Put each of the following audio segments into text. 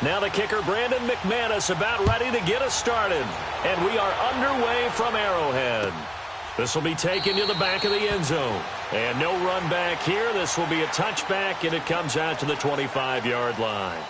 Now the kicker, Brandon McManus, about ready to get us started. And we are underway from Arrowhead. This will be taken to the back of the end zone. And no run back here. This will be a touchback, and it comes out to the 25-yard line.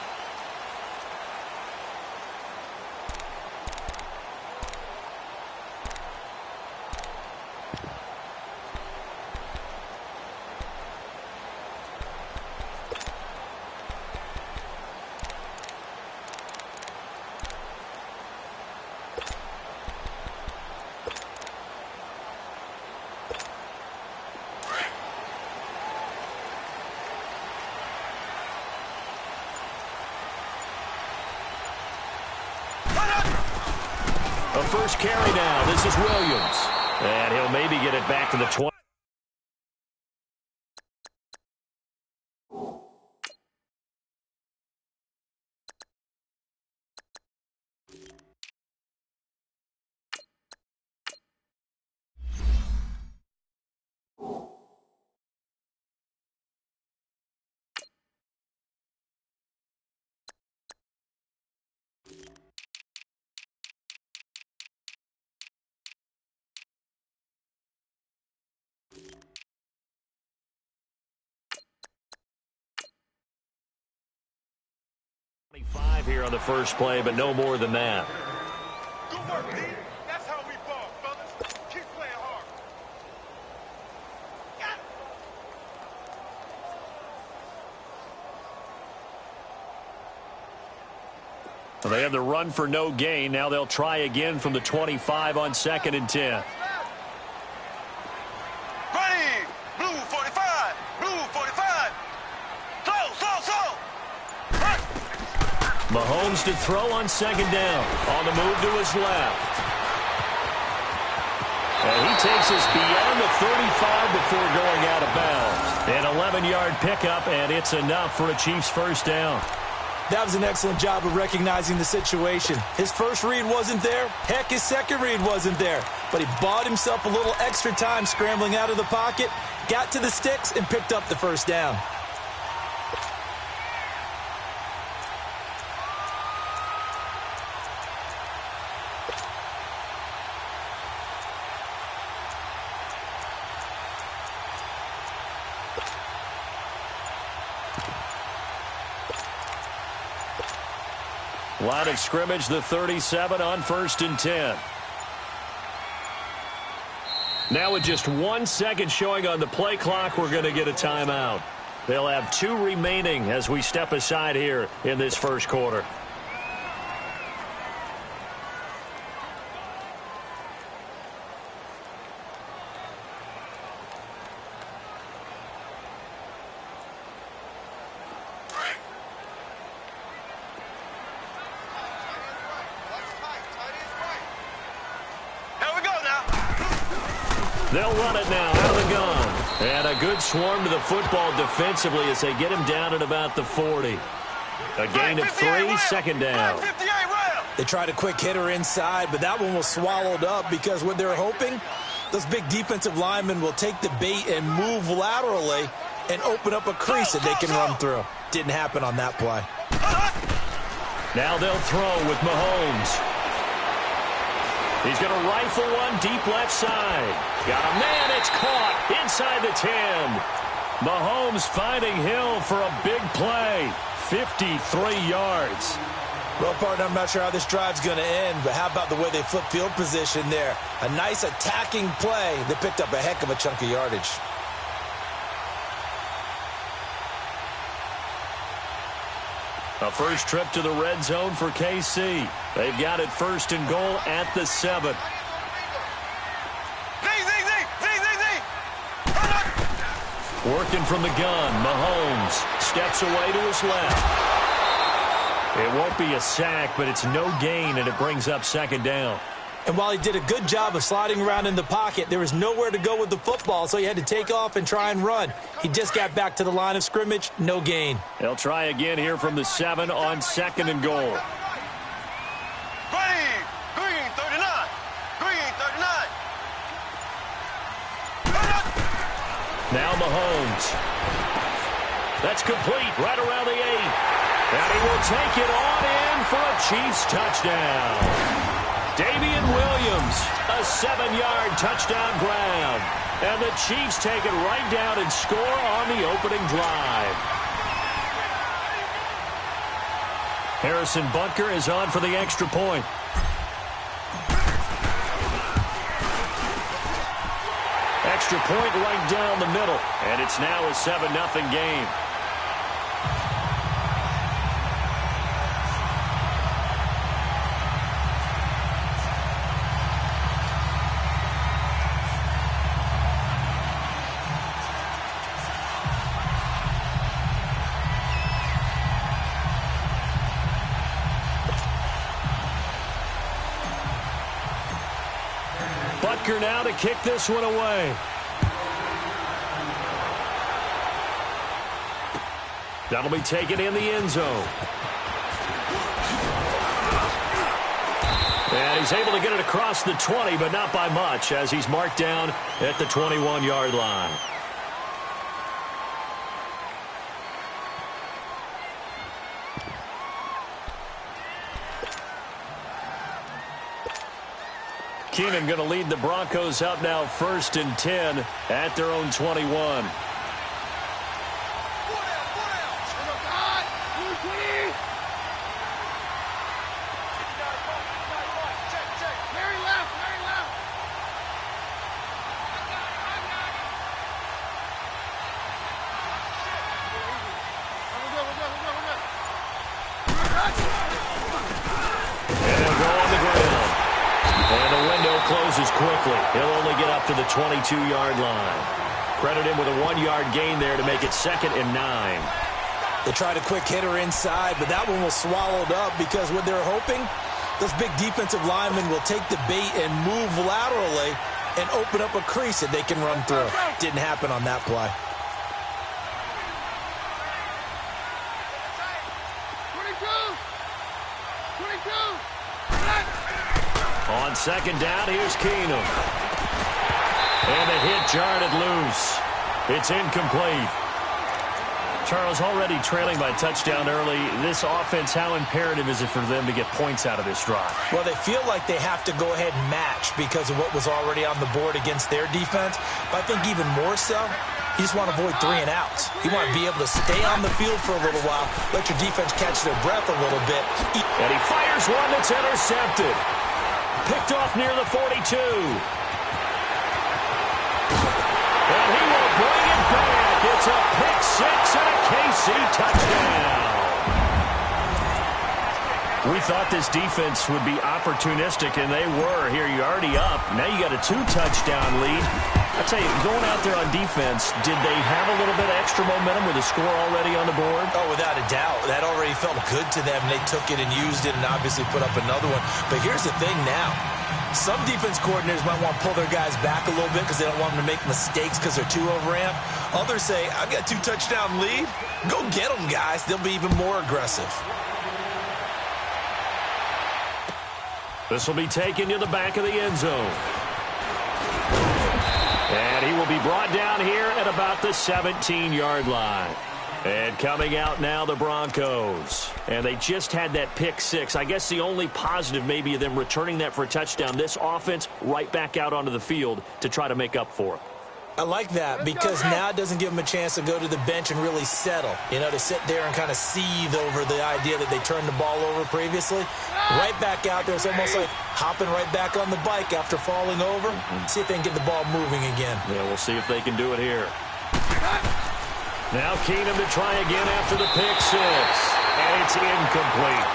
A first carry now. This is Williams. And he'll maybe get it back to the 20. Here on the first play, but no more than that. Good work, Pete. That's how we ball, fellas. Keep playing hard. Well, they have the run for no gain. Now they'll try again from the 25 on 2nd and 10. Ready. Blue 45. Blue 45. Slow. Mahomes to throw on 2nd down. On the move to his left. And he takes us beyond the 35 before going out of bounds. An 11-yard pickup, and it's enough for a Chiefs first down. That was an excellent job of recognizing the situation. His first read wasn't there. Heck, his second read wasn't there. But he bought himself a little extra time scrambling out of the pocket, got to the sticks, and picked up the first down. Line of scrimmage, the 37 on 1st and 10. Now with just 1 second showing on the play clock, we're going to get a timeout. They'll have 2 remaining as we step aside here in this first quarter. They'll run it now out of the gun. And a good swarm to the football defensively as they get him down at about the 40. A gain of 3, 2nd down. They tried a quick hitter inside, but that one was swallowed up because what they're hoping, those big defensive linemen will take the bait and move laterally and open up a crease that they can run through. Didn't happen on that play. Now they'll throw with Mahomes. He's going to rifle one deep left side. Got a man. It's caught inside the 10. Mahomes finding Hill for a big play. 53 yards. Well, partner, I'm not sure how this drive's going to end, but how about the way they flip field position there? A nice attacking play. They picked up a heck of a chunk of yardage. A first trip to the red zone for KC. They've got it 1st and goal at the 7. Working from the gun, Mahomes steps away to his left. It won't be a sack, but it's no gain, and it brings up 2nd down. And while he did a good job of sliding around in the pocket, there was nowhere to go with the football, so he had to take off and try and run. He just got back to the line of scrimmage, no gain. They'll try again here from the 7 on 2nd and goal. Green 39. Green 39. Now Mahomes. That's complete right around the 8. And he will take it on in for a Chiefs touchdown. Damian Williams, a 7-yard touchdown grab. And the Chiefs take it right down and score on the opening drive. Harrison Butker is on for the extra point. Extra point right down the middle. And it's now a 7-0 game. Butker now to kick this one away. That'll be taken in the end zone. And he's able to get it across the 20, but not by much, as he's marked down at the 21-yard line. Keenan going to lead the Broncos up now 1st and 10 at their own 21. Closes quickly. He'll only get up to the 22-yard line. Credit him with a 1-yard gain there to make it 2nd and 9. They tried a quick hitter inside, but that one was swallowed up because what they're hoping, those big defensive linemen will take the bait and move laterally and open up a crease that they can run through. Didn't happen on that play. On 2nd down, here's Keenum. And the hit jarred it loose. It's incomplete. Charles, already trailing by a touchdown early. This offense, how imperative is it for them to get points out of this drive? Well, they feel like they have to go ahead and match because of what was already on the board against their defense. But I think even more so, you just want to avoid 3 and outs. You want to be able to stay on the field for a little while, let your defense catch their breath a little bit. And he fires one that's intercepted. Picked off near the 42. And he will bring it back. It's a pick 6 and a KC touchdown. We thought this defense would be opportunistic, and they were. Here, you're already up. Now you got a 2-touchdown lead. I tell you, going out there on defense, did they have a little bit of extra momentum with a score already on the board? Oh, without a doubt. That already felt good to them. They took it and used it and obviously put up another one. But here's the thing now. Some defense coordinators might want to pull their guys back a little bit because they don't want them to make mistakes because they're too overamped. Others say, I've got a 2-touchdown lead. Go get them, guys. They'll be even more aggressive. This will be taken to the back of the end zone. And he will be brought down here at about the 17-yard line. And coming out now, the Broncos. And they just had that pick 6. I guess the only positive maybe of them returning that for a touchdown. This offense right back out onto the field to try to make up for it. I like that because now it doesn't give them a chance to go to the bench and really settle. You know, to sit there and kind of seethe over the idea that they turned the ball over previously. Right back out there. It's almost like hopping right back on the bike after falling over. See if they can get the ball moving again. Yeah, we'll see if they can do it here. Now Keenum to try again after the pick 6. And it's incomplete.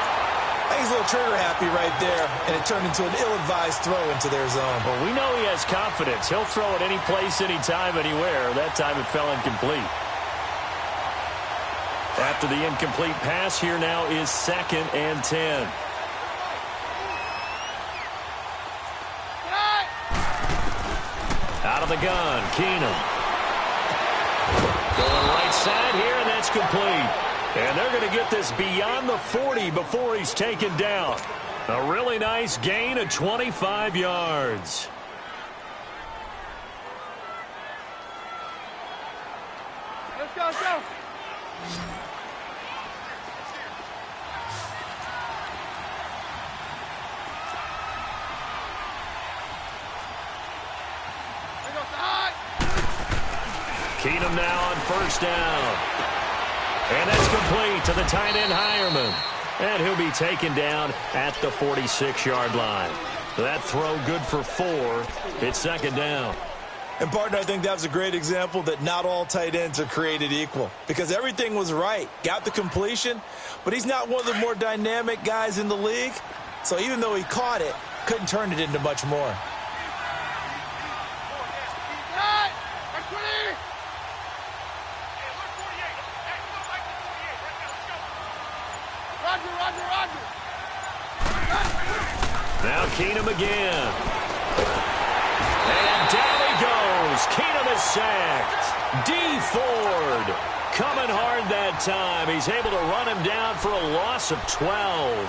I think he's a little trigger happy right there, and it turned into an ill-advised throw into their zone. Well, we know he has confidence. He'll throw it any place, anytime, anywhere. That time it fell incomplete. After the incomplete pass, here now is 2nd and 10. Out of the gun, Keenum. Going right side here, and that's complete. And they're going to get this beyond the 40 before he's taken down. A really nice gain of 25 yards. Let's go, let's go. Keenum now on first down. And that's complete to the tight end, Hireman. And he'll be taken down at the 46-yard line. That throw good for 4. It's second down. And, partner, I think that was a great example that not all tight ends are created equal, because everything was right. Got the completion, but he's not one of the more dynamic guys in the league. So even though he caught it, couldn't turn it into much more. Now Keenum again. And down he goes. Keenum is sacked. D. Ford coming hard that time. He's able to run him down for a loss of 12.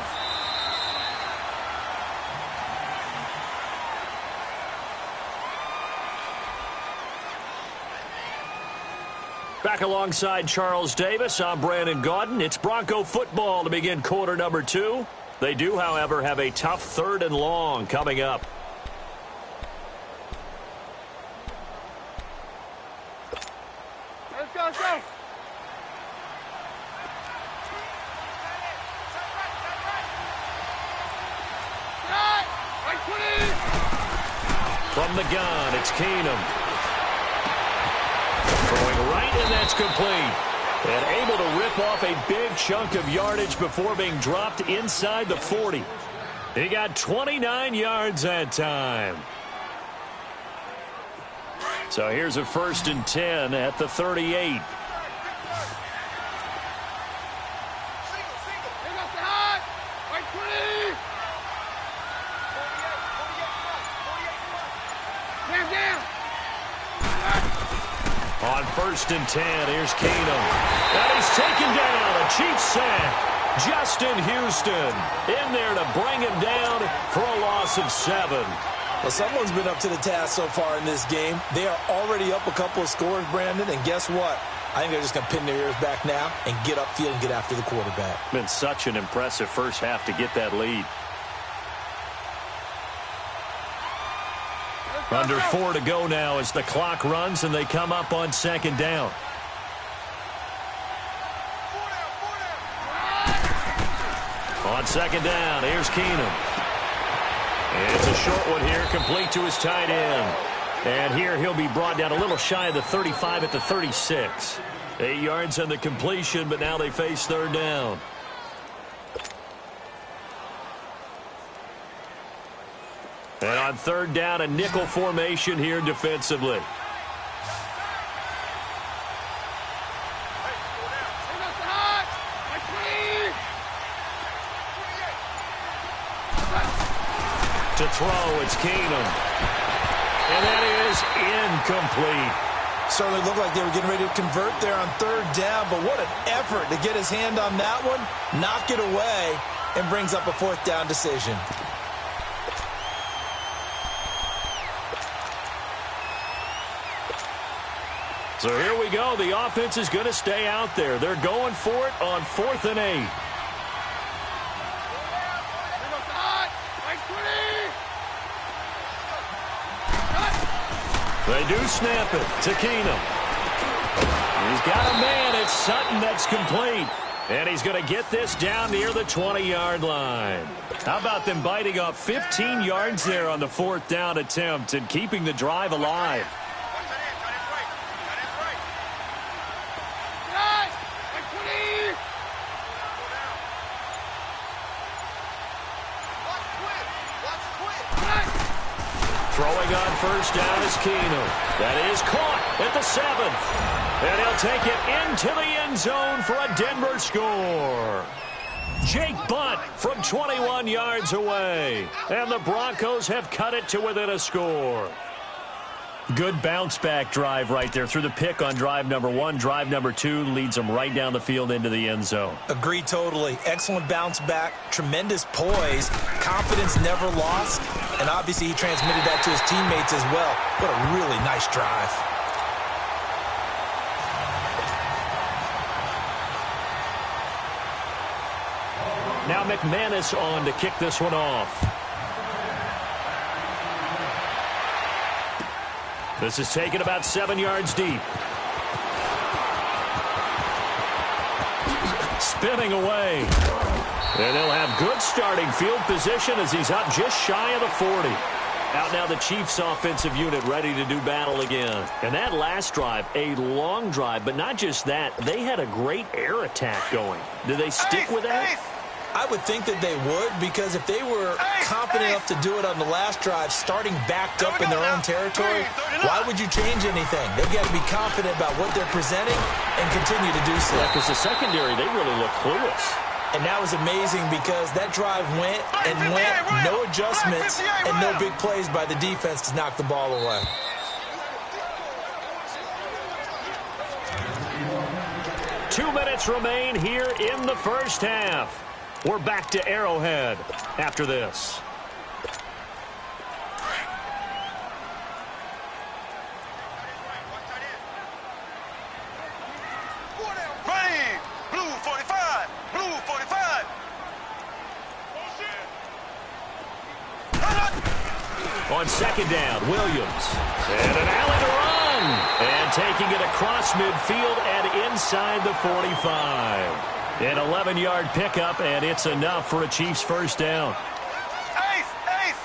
Back alongside Charles Davis, I'm Brandon Gaudin. It's Bronco football to begin quarter number 2. They do, however, have a tough 3rd and long coming up. Let's go, let's go. From the gun, it's Keenum. Throwing right, and that's complete. And able to rip off a big chunk of yardage before being dropped inside the 40. He got 29 yards that time. So here's a 1st and 10 at the 38. On 1st and 10, here's Keenum. And he's taken down. A Chiefs sack. Justin Houston in there to bring him down for a loss of 7. Well, someone's been up to the task so far in this game. They are already up a couple of scores, Brandon, and guess what? I think they're just going to pin their ears back now and get upfield and get after the quarterback. Been such an impressive first half to get that lead. Under 4 to go now as the clock runs and they come up on 2nd down. On 2nd down, here's Keenum. And it's a short one here, complete to his tight end. And here he'll be brought down a little shy of the 35 at the 36. 8 yards on the completion, but now they face 3rd down. And on 3rd down, a nickel formation here defensively. To throw, it's Keenum. And that is incomplete. Certainly looked like they were getting ready to convert there on 3rd down, but what an effort to get his hand on that one, knock it away, and brings up a 4th down decision. So here we go. The offense is going to stay out there. They're going for it on 4th and 8. They do snap it to Keenum. He's got a man. It's Sutton that's complete. And he's going to get this down near the 20-yard line. How about them biting off 15 yards there on the 4th down attempt and keeping the drive alive? Throwing on 1st down is Keenum. That is caught at the 7th. And he'll take it into the end zone for a Denver score. Jake Butt from 21 yards away. And the Broncos have cut it to within a score. Good bounce-back drive right there through the pick on drive number 1. Drive number 2 leads them right down the field into the end zone. Agree totally. Excellent bounce back, tremendous poise, confidence never lost, and obviously he transmitted that to his teammates as well. What a really nice drive. Now McManus on to kick this one off. This is taken about 7 yards deep. spinning away. And they'll have good starting field position as he's up just shy of the 40. Out now the Chiefs offensive unit ready to do battle again. And that last drive, a long drive, but not just that. They had a great air attack going. Do they stick with that? I would think that they would, because if they were confident enough to do it on the last drive, starting backed up in their own territory, why would you change anything? They've got to be confident about what they're presenting and continue to do so. Yeah, because the secondary, they really look clueless. And that was amazing because that drive went, no adjustments, and no big plays by the defense to knock the ball away. Two minutes remain here in the first half. We're back to Arrowhead after this. Ready! Blue 45! Blue 45! On second down, Williams. And an alley to run. And taking it across midfield and inside the 45. An 11-yard pickup, and it's enough for a Chiefs first down. Ace! Ace!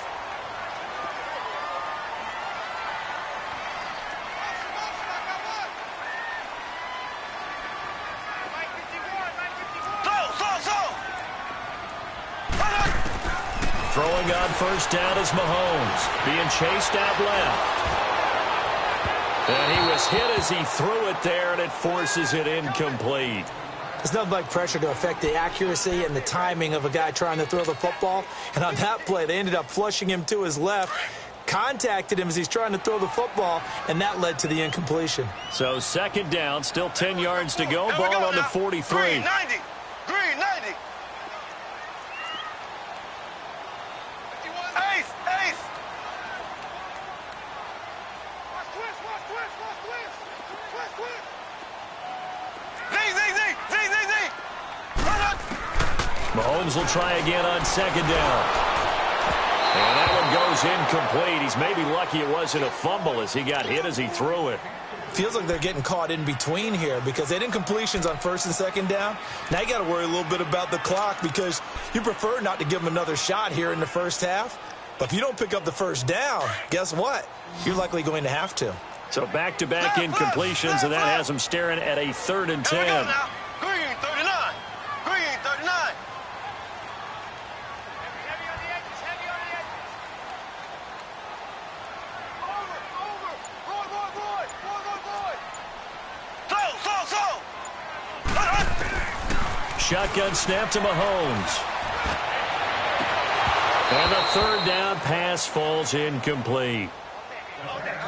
Throwing on first down is Mahomes. Being chased out left. And he was hit as he threw it there, and it forces it incomplete. There's nothing like pressure to affect the accuracy and the timing of a guy trying to throw the football. And on that play, they ended up flushing him to his left, contacted him as he's trying to throw the football, and that led to the incompletion. So second down, still 10 yards to go. Ball on the 43. Green 90! Green 90! Ace! Ace! Watch twist! Watch twist! Watch twist! Twist! Twist! Z! Z! Z! Z! Z! Z! Mahomes will try again on second down. And that one goes incomplete. He's maybe lucky it wasn't a fumble as he got hit as he threw it. Feels like they're getting caught in between here because they had incompletions on first and second down. Now you got to worry a little bit about the clock because you prefer not to give them another shot here in the first half. But if you don't pick up the first down, guess what? You're likely going to have to. So back-to-back incompletions, and that has them staring at a 3rd and 10. Green 39! Green 39! Shotgun snap to Mahomes. And the 3rd down pass falls incomplete.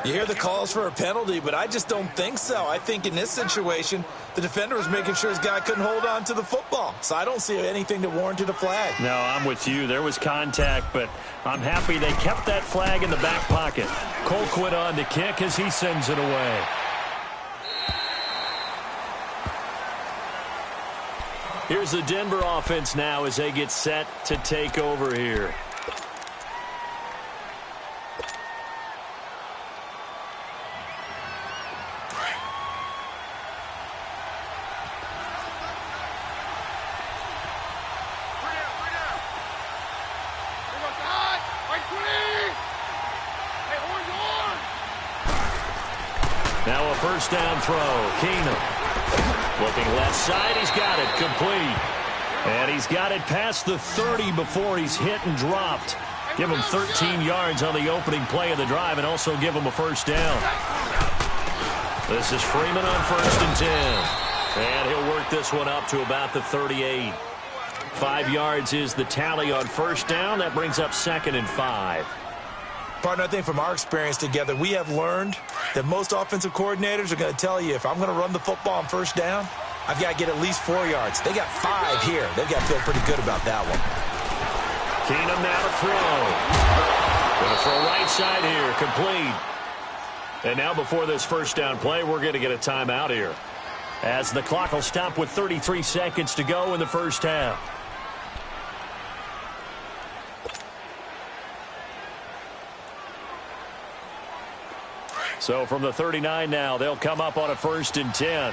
You hear the calls for a penalty, but I just don't think so. I think in this situation, the defender was making sure his guy couldn't hold on to the football. So I don't see anything that warranted a flag. No, I'm with you. There was contact, but I'm happy they kept that flag in the back pocket. Colquitt on the kick as he sends it away. Here's the Denver offense now as they get set to take over here. Now a first down throw. Keenum. Looking left side. He's got it. Complete. And he's got it past the 30 before he's hit and dropped. Give him 13 yards on the opening play of the drive and also give him a first down. This is Freeman on 1st and 10. And he'll work this one up to about the 38. 5 yards is the tally on first down. That brings up 2nd and 5. Partner, I think from our experience together, we have learned that most offensive coordinators are going to tell you if I'm going to run the football on first down, I've got to get at least 4 yards. They got 5 here. They've got to feel pretty good about that one. Keenum now to throw. Going to throw right side here. Complete. And now before this first down play, we're going to get a timeout here, as the clock will stop with 33 seconds to go in the first half. So from the 39 now, they'll come up on a 1st and 10.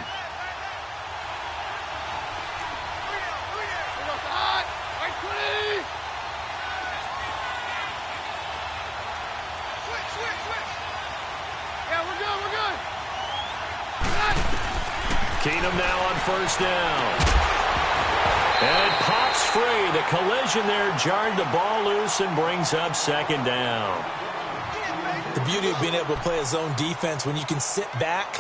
Keenum now on first down. And it pops free. The collision there jarred the ball loose and brings up second down. The beauty of being able to play a zone defense when you can sit back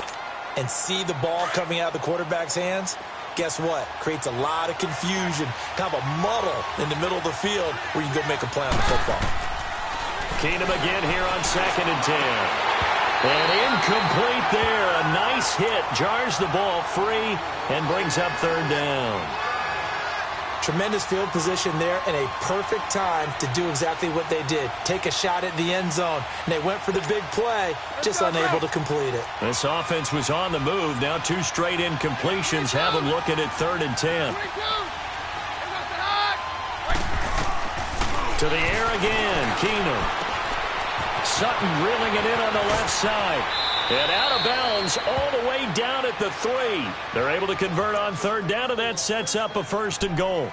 and see the ball coming out of the quarterback's hands, guess what? Creates a lot of confusion, kind of a muddle in the middle of the field where you can go make a play on the football. Keenum again here on 2nd and 10. And incomplete there. A nice hit. Jars the ball free and brings up 3rd down. Tremendous field position there and a perfect time to do exactly what they did. Take a shot at the end zone. And they went for the big play, just unable to complete it. This offense was on the move. Now 2 straight incompletions have them looking at 3rd and 10. To the air again. Keenum. Sutton reeling it in on the left side. And out of bounds all the way down at the 3. They're able to convert on 3rd down, and that sets up a 1st and goal.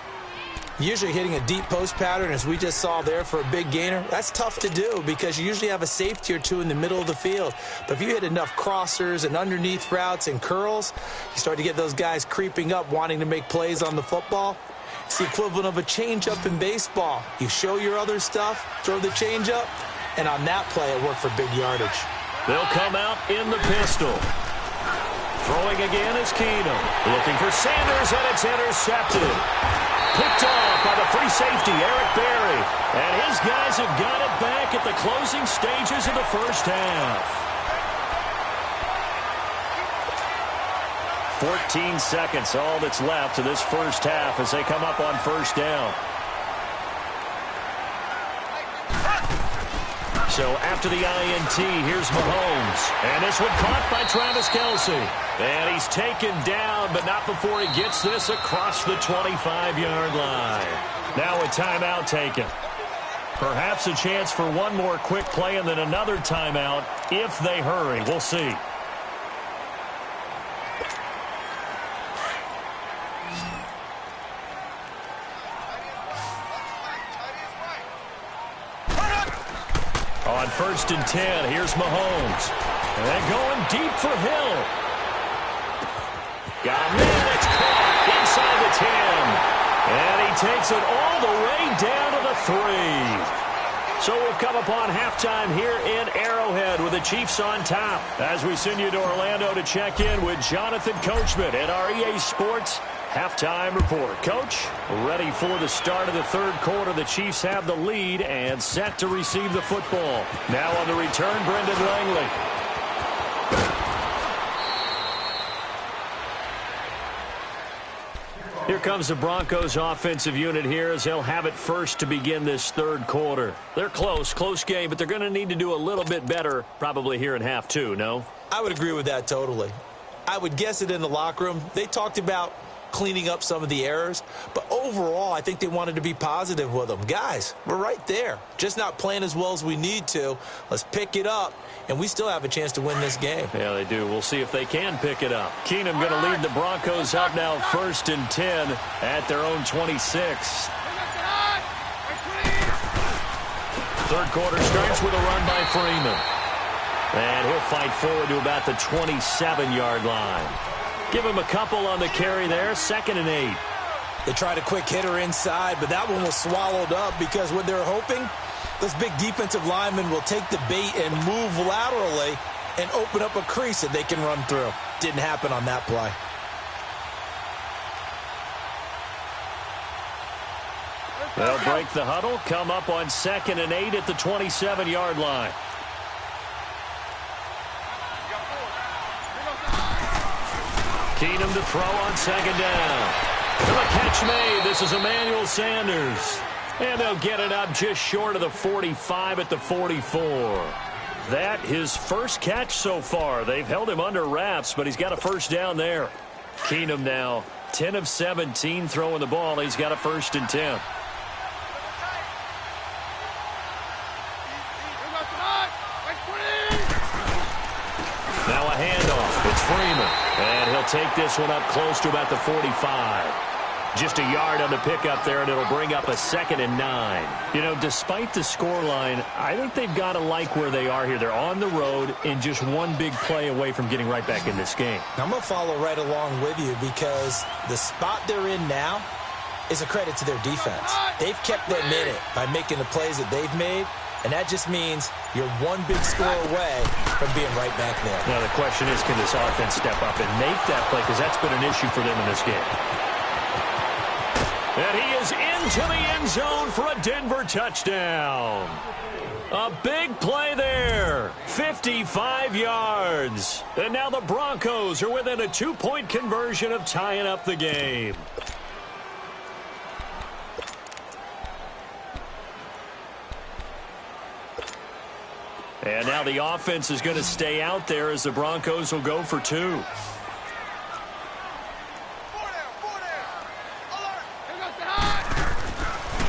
Usually hitting a deep post pattern, as we just saw there for a big gainer, that's tough to do because you usually have a safety or 2 in the middle of the field. But if you hit enough crossers and underneath routes and curls, you start to get those guys creeping up, wanting to make plays on the football. It's the equivalent of a changeup in baseball. You show your other stuff, throw the changeup, and on that play, it worked for big yardage. They'll come out in the pistol. Throwing again is Keenum. Looking for Sanders, and it's intercepted. Picked off by the free safety, Eric Berry. And his guys have got it back at the closing stages of the first half. 14 seconds, all that's left of this first half as they come up on first down. So after the INT, here's Mahomes. And this one caught by Travis Kelce. And he's taken down, but not before he gets this across the 25-yard line. Now a timeout taken. Perhaps a chance for one more quick play and then another timeout if they hurry. We'll see. On 1st and 10, here's Mahomes. And going deep for Hill. Got a man that's caught inside the 10. And he takes it all the way down to the 3. So we've come upon halftime here in Arrowhead with the Chiefs on top. As we send you to Orlando to check in with Jonathan Coachman at our EA Sports Halftime Report. Coach, ready for the start of the 3rd quarter. The Chiefs have the lead and set to receive the football. Now on the return, Brendan Langley. Here comes the Broncos offensive unit here as they'll have it first to begin this 3rd quarter. They're close game, but they're going to need to do a little bit better probably here in half 2, no? I would agree with that totally. I would guess it in the locker room. They talked about cleaning up some of the errors, but overall I think they wanted to be positive with them. Guys, we're right there, just not playing as well as we need to. Let's pick it up, and we still have a chance to win this game. Yeah, they do. We'll see if they can pick it up. Keenum going to lead the Broncos up now 1st and 10 at their own 26. 3rd quarter starts with a run by Freeman, and he'll fight forward to about the 27-yard line. Give him a couple on the carry there. 2nd and 8. They tried a quick hitter inside, but that one was swallowed up because what they're hoping, those big defensive linemen will take the bait and move laterally and open up a crease that they can run through. Didn't happen on that play. They'll break the huddle, come up on 2nd and 8 at the 27-yard line. Keenum to throw on 2nd down. The catch made. This is Emmanuel Sanders. And they'll get it up just short of the 45 at the 44. That his first catch so far. They've held him under wraps, but he's got a first down there. Keenum now 10 of 17 throwing the ball. He's got a 1st and 10. Now a handoff. It's Freeman. And he'll take this one up close to about the 45. Just a yard on the pickup there, and it'll bring up a 2nd and 9. You know, despite the scoreline, I think they've got to like where they are here. They're on the road and just one big play away from getting right back in this game. I'm going to follow right along with you because the spot they're in now is a credit to their defense. They've kept them in it by making the plays that they've made, and that just means you're one big score away from being right back there. Now the question is, can this offense step up and make that play, because that's been an issue for them in this game. And he is into the end zone for a Denver touchdown. A big play there. 55 yards. And now the Broncos are within a 2-point conversion of tying up the game. And now the offense is going to stay out there as the Broncos will go for 2.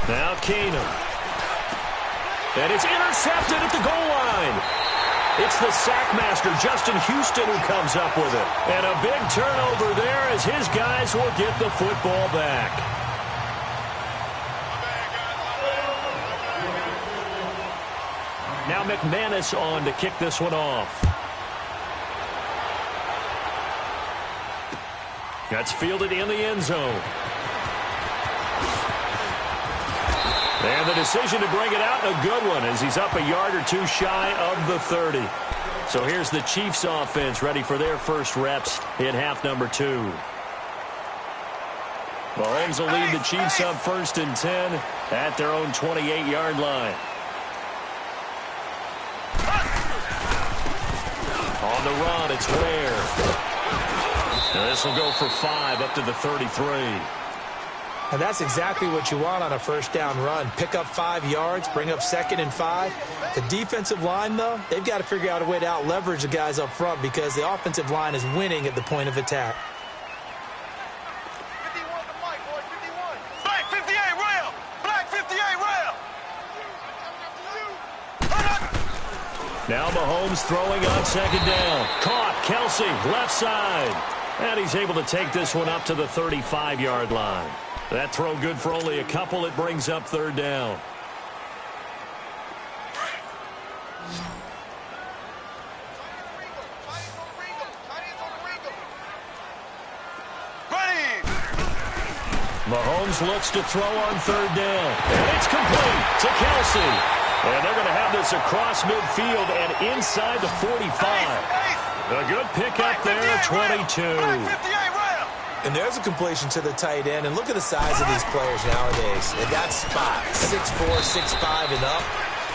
Now Keenum. And it's intercepted at the goal line. It's the sackmaster, Justin Houston, who comes up with it. And a big turnover there as his guys will get the football back. Now McManus on to kick this one off. That's fielded in the end zone. And the decision to bring it out, a good one, as he's up a yard or 2 shy of the 30. So here's the Chiefs offense ready for their first reps in half number 2. Mahomes will lead the Chiefs up 1st and 10 at their own 28-yard line. On the run, it's Ware. This will go for 5 up to the 33. And that's exactly what you want on a first down run. Pick up 5 yards, bring up 2nd and 5. The defensive line, though, they've got to figure out a way to out-leverage the guys up front because the offensive line is winning at the point of attack. 51 to Mike, boy, 51. Black 58, rail. Black 58, rail. Now Mahomes throwing on 2nd down. Caught, Kelsey, left side. And he's able to take this one up to the 35-yard line. That throw good for only a couple. It brings up 3rd down. Mahomes looks to throw on 3rd down. And it's complete to Kelsey. And they're going to have this across midfield and inside the 45. A good pickup there at 22. And there's a completion to the tight end. And look at the size of these players nowadays. They got spot, 6'4", 6'5", and up.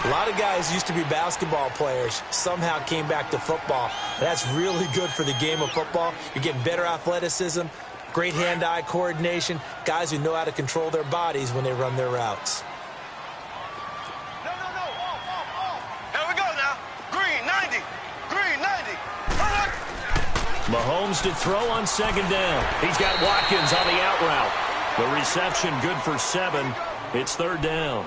A lot of guys used to be basketball players, somehow came back to football. That's really good for the game of football. You're getting better athleticism, great hand-eye coordination, guys who know how to control their bodies when they run their routes. Mahomes to throw on 2nd down. He's got Watkins on the out route. The reception good for 7. It's 3rd down.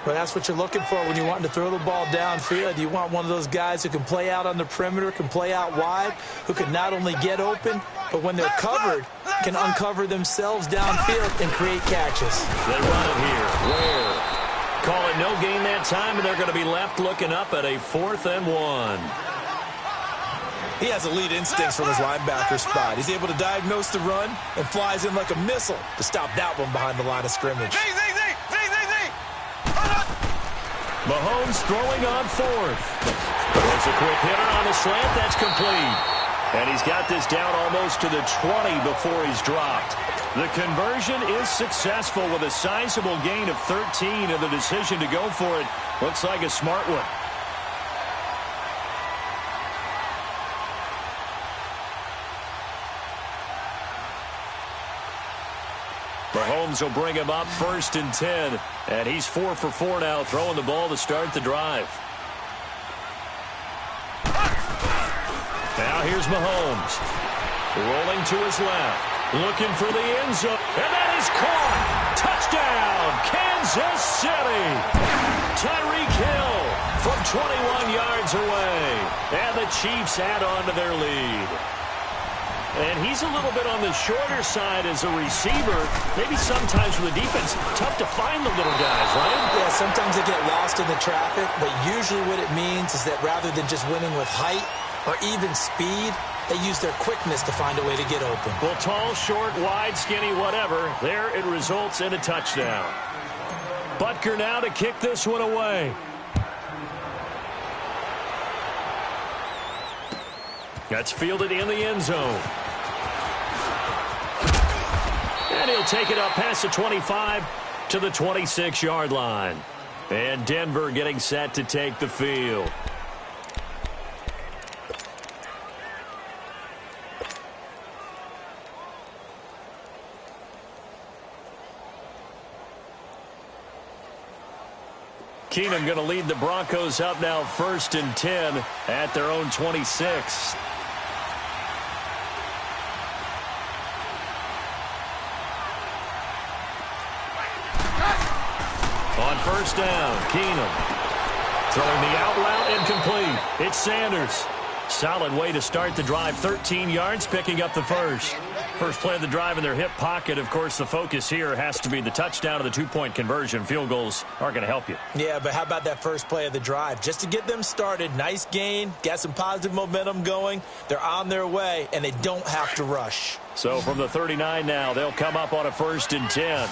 Well, that's what you're looking for when you want to throw the ball downfield. You want one of those guys who can play out on the perimeter, can play out wide, who can not only get open, but when they're covered, can uncover themselves downfield and create catches. They run it here. Ware. Call it no gain that time, and they're going to be left looking up at a 4th and 1. He has elite instincts from his linebacker spot. He's able to diagnose the run and flies in like a missile to stop that one behind the line of scrimmage. Mahomes throwing on 4th. There's a quick hitter on the slant. That's complete. And he's got this down almost to the 20 before he's dropped. The conversion is successful with a sizable gain of 13, and the decision to go for it looks like a smart one. Mahomes will bring him up 1st and 10. And he's 4 for 4 now, throwing the ball to start the drive. Now here's Mahomes. Rolling to his left. Looking for the end zone. And that is caught. Touchdown, Kansas City. Tyreek Hill from 21 yards away. And the Chiefs add on to their lead. And he's a little bit on the shorter side as a receiver. Maybe sometimes for the defense, tough to find the little guys, right? Yeah, sometimes they get lost in the traffic, but usually what it means is that rather than just winning with height or even speed, they use their quickness to find a way to get open. Well, tall, short, wide, skinny, whatever, there it results in a touchdown. Butker now to kick this one away. That's fielded in the end zone. And he'll take it up past the 25 to the 26-yard line. And Denver getting set to take the field. Keenum going to lead the Broncos up now 1st and 10 at their own 26. On 1st down, Keenum throwing the out route incomplete. It's Sanders. Solid way to start the drive. 13 yards, picking up the first. First play of the drive in their hip pocket. Of course, the focus here has to be the touchdown of the two-point conversion. Field goals aren't going to help you. Yeah, but how about that first play of the drive? Just to get them started, nice gain, got some positive momentum going. They're on their way, and they don't have to rush. So from the 39 now, they'll come up on a 1st and 10.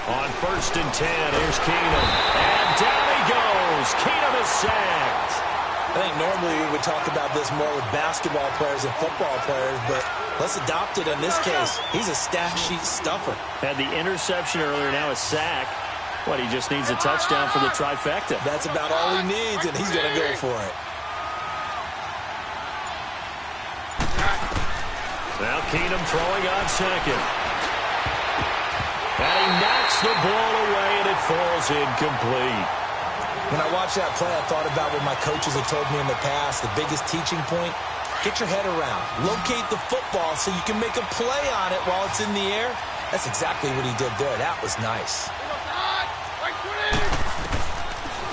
On 1st and 10, here's Keenum. And down he goes. Keenum is sacked. I think normally we would talk about this more with basketball players and football players, but let's adopt it in this case. He's a stat sheet stuffer. Had the interception earlier, now a sack. What, he just needs a touchdown for the trifecta. That's about all he needs, and he's going to go for it. Now Keenum throwing on second. And he knocks the ball away, and it falls incomplete. When I watched that play, I thought about what my coaches have told me in the past. The biggest teaching point, get your head around. Locate the football so you can make a play on it while it's in the air. That's exactly what he did there. That was nice.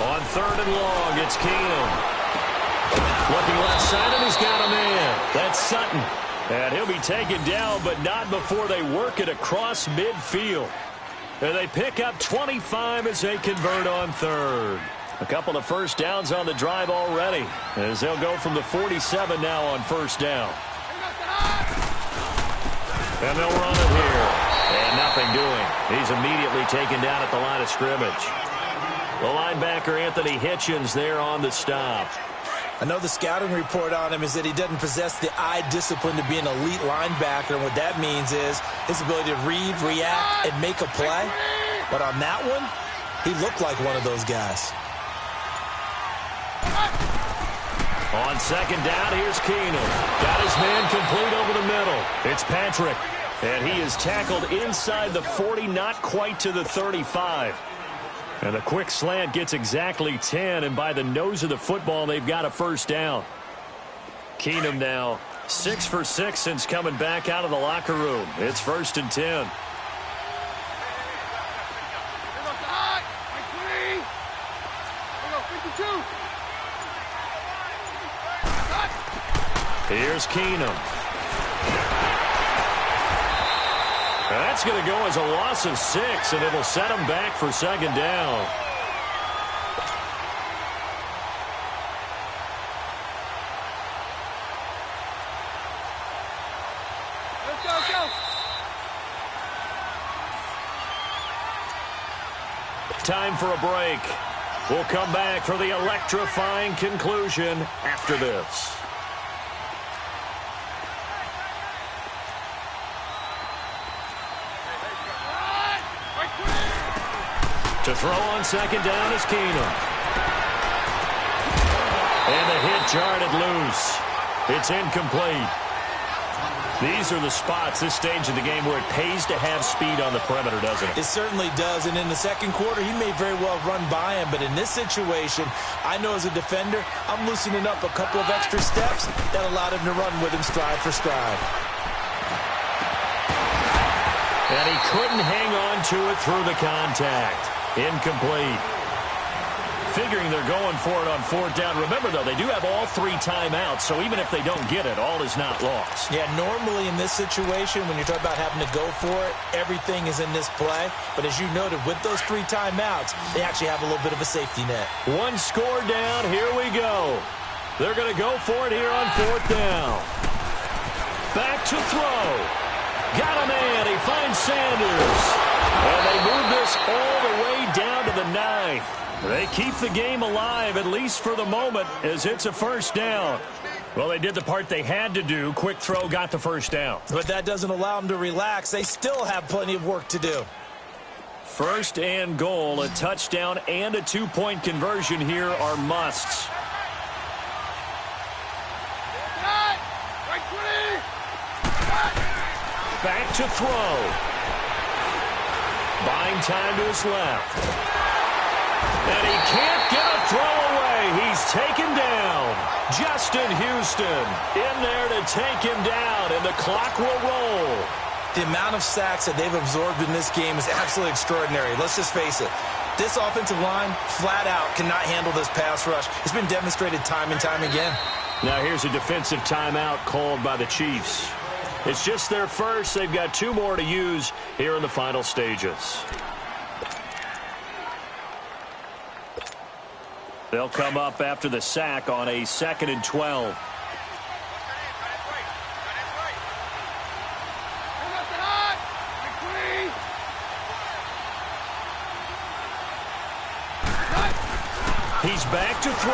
On 3rd and long, it's Keenum. Looking left side, and he's got a man. That's Sutton. And he'll be taken down, but not before they work it across midfield. And they pick up 25 as they convert on 3rd. A couple of first downs on the drive already, as they'll go from the 47 now on 1st down. And they'll run it here. And nothing doing. He's immediately taken down at the line of scrimmage. The linebacker, Anthony Hitchens, there on the stop. I know the scouting report on him is that he doesn't possess the eye discipline to be an elite linebacker, and what that means is his ability to read, react, and make a play. But on that one, he looked like one of those guys. On 2nd down, here's Keenum. Got his man complete over the middle. It's Patrick, and he is tackled inside the 40, not quite to the 35. And the quick slant gets exactly 10, and by the nose of the football, they've got a first down. Keenum now 6 for 6 since coming back out of the locker room. It's 1st and 10. Here's Keenum. That's going to go as a loss of 6, and it'll set him back for 2nd down. Let's go. Time for a break. We'll come back for the electrifying conclusion after this. To throw on 2nd down is Keenum. And the hit jarred it loose. It's incomplete. These are the spots, this stage of the game, where it pays to have speed on the perimeter, doesn't it? It certainly does, and in the second quarter, he may very well run by him, but in this situation, I know as a defender, I'm loosening up a couple of extra steps that allowed him to run with him stride for stride. And he couldn't hang on to it through the contact. Incomplete. Figuring they're going for it on 4th down. Remember, though, they do have all 3 timeouts, so even if they don't get it, all is not lost. Yeah, normally in this situation, when you're talking about having to go for it, everything is in this play. But as you noted, with those 3 timeouts, they actually have a little bit of a safety net. 1 score down. Here we go. They're going to go for it here on 4th down. Back to throw. Got a man. He finds Sanders. And they move this all the way down to the 9. They keep the game alive, at least for the moment, as it's a 1st down. Well, they did the part they had to do. Quick throw got the 1st down. But that doesn't allow them to relax. They still have plenty of work to do. 1st and goal, a touchdown and a 2-point conversion here are musts. Back to throw. Buying time to his left. And he can't get a throw away. He's taken down. Justin Houston in there to take him down, and the clock will roll. The amount of sacks that they've absorbed in this game is absolutely extraordinary. Let's just face it. This offensive line, flat out, cannot handle this pass rush. It's been demonstrated time and time again. Now here's a defensive timeout called by the Chiefs. It's just their first. They've got 2 more to use here in the final stages. They'll come up after the sack on a 2nd and 12. He's back to throw.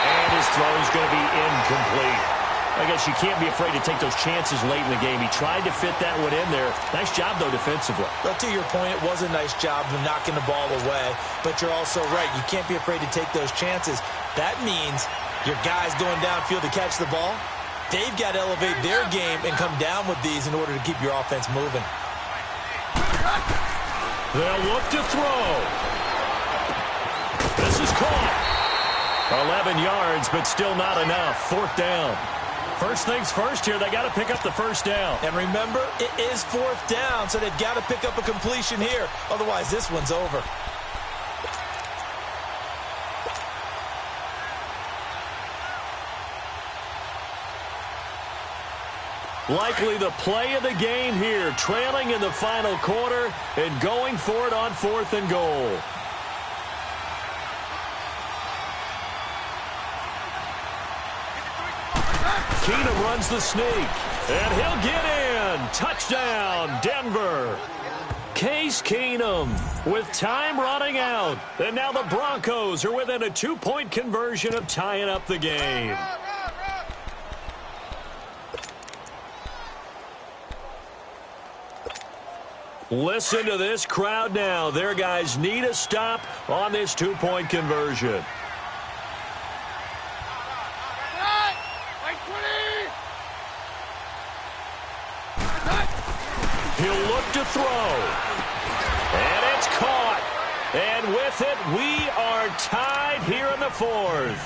And his throw is going to be incomplete. I guess you can't be afraid to take those chances late in the game. He tried to fit that one in there. Nice job, though, defensively. But to your point, it was a nice job of knocking the ball away. But you're also right. You can't be afraid to take those chances. That means your guys going downfield to catch the ball, they've got to elevate their game and come down with these in order to keep your offense moving. They'll look to throw. This is caught. 11 yards, but still not enough. 4th down. First things first here, they got to pick up the 1st down. And remember, it is 4th down, so they've got to pick up a completion here. Otherwise, this one's over. Likely the play of the game here, trailing in the final quarter and going for it on 4th and goal. Keenum runs the sneak, and he'll get in. Touchdown, Denver. Case Keenum with time running out. And now the Broncos are within a 2-point conversion of tying up the game. Listen to this crowd now. Their guys need a stop on this 2-point conversion. He'll look to throw. And it's caught. And with it, we are tied here in the 4th.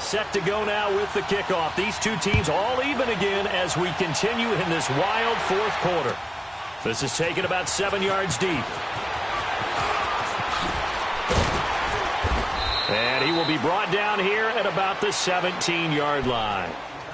Set to go now with the kickoff. These 2 teams all even again as we continue in this wild 4th quarter. This is taken about 7 yards deep. And he will be brought down here at about the 17-yard line.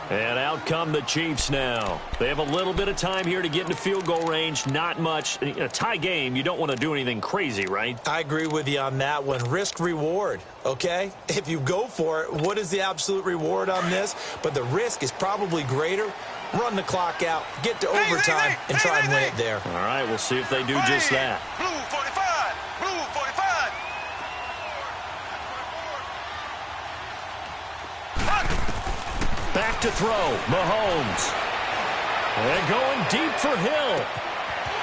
And out come the Chiefs now. They have a little bit of time here to get into field goal range. Not much. In a tie game, you don't want to do anything crazy, right? I agree with you on that one. Risk-reward, okay? If you go for it, what is the absolute reward on this? But the risk is probably greater. Run the clock out, get to overtime, and try and win it there. All right, we'll see if they do just that. Blue 45. Blue 45. Back to throw, Mahomes. And going deep for Hill.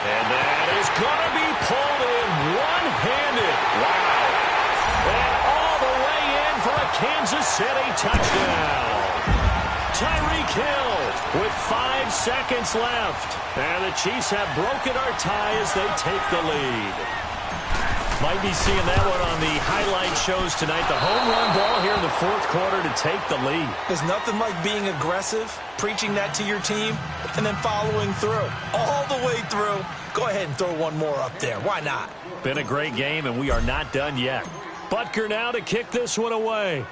And that is going to be pulled in one-handed. Wow. And all the way in for a Kansas City touchdown. Tyreek Hill with 5 seconds left. And the Chiefs have broken our tie as they take the lead. Might be seeing that one on the highlight shows tonight. The home run ball here in the fourth quarter to take the lead. There's nothing like being aggressive, preaching that to your team, and then following through. All the way through. Go ahead and throw one more up there. Why not? Been a great game, and we are not done yet. Butker now to kick this one away.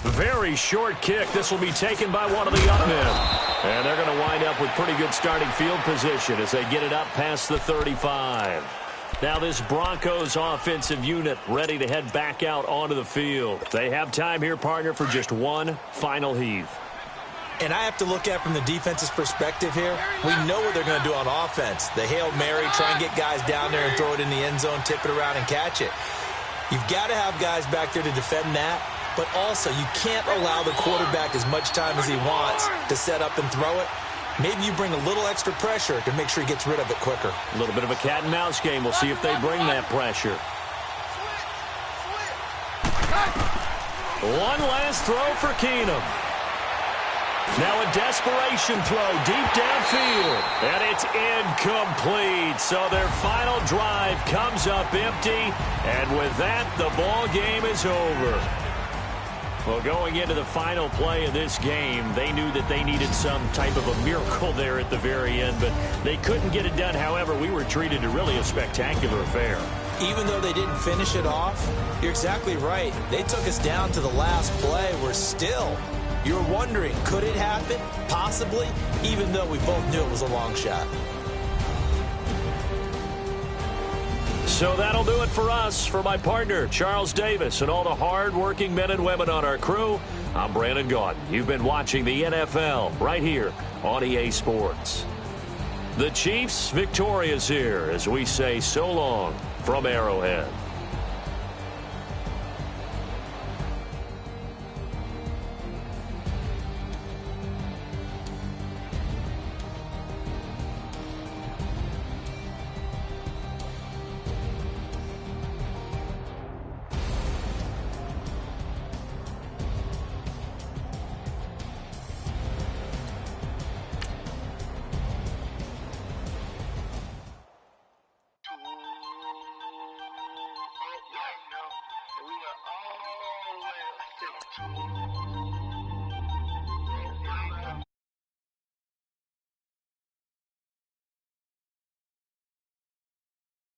Very short kick. This will be taken by one of the young men. And they're going to wind up with pretty good starting field position as they get it up past the 35. Now this Broncos offensive unit ready to head back out onto the field. They have time here, partner, for just one final heave. And I have to look at from the defense's perspective here. We know what they're going to do on offense. The Hail Mary, try and get guys down there and throw it in the end zone, tip it around and catch it. You've got to have guys back there to defend that. But also, you can't allow the quarterback as much time as he wants to set up and throw it. Maybe you bring a little extra pressure to make sure he gets rid of it quicker. A little bit of a cat and mouse game. We'll see if they bring that pressure. One last throw for Keenum. Now a desperation throw deep downfield. And it's incomplete. So their final drive comes up empty. And with that, the ball game is over. Well, going into the final play of this game, they knew that they needed some type of a miracle there at the very end, but they couldn't get it done. However, we were treated to really a spectacular affair. Even though they didn't finish it off, you're exactly right. They took us down to the last play. We're still, you're wondering, could it happen? Possibly, even though we both knew it was a long shot. So that'll do it for us. For my partner, Charles Davis, and all the hard-working men and women on our crew, I'm Brandon Gaudin. You've been watching the NFL right here on EA Sports. The Chiefs victorious here as we say so long from Arrowhead. We are all the way